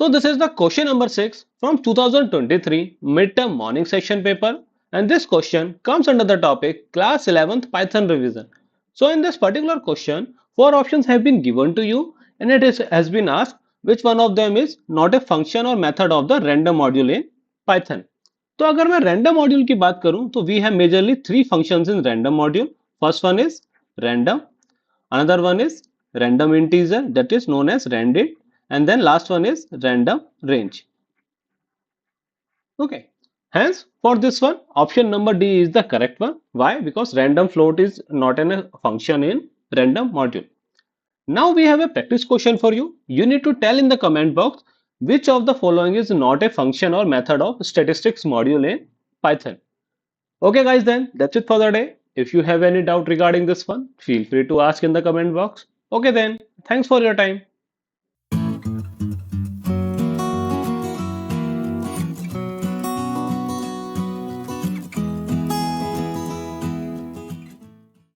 So this is the question number 6 from 2023 midterm morning session paper, and this question comes under the topic class 11th Python revision. So in this particular question, four options have been given to you and has been asked which one of them is not a function or method of the random module in Python. तो अगर मैं random module की बात करूं तो we have majorly three functions in random module. First one is random, another one is random integer that is known as randint, and then last one is random range. Okay, hence for this one option number D is the correct one. Why? Because random float is not a function in random module. Now we have a practice question for you. You need to tell in the comment box which of the following is not a function or method of statistics module in Python. Okay guys, then that's it for the day. If you have any doubt regarding this one, feel free to ask in the comment box. Okay then, thanks for your time.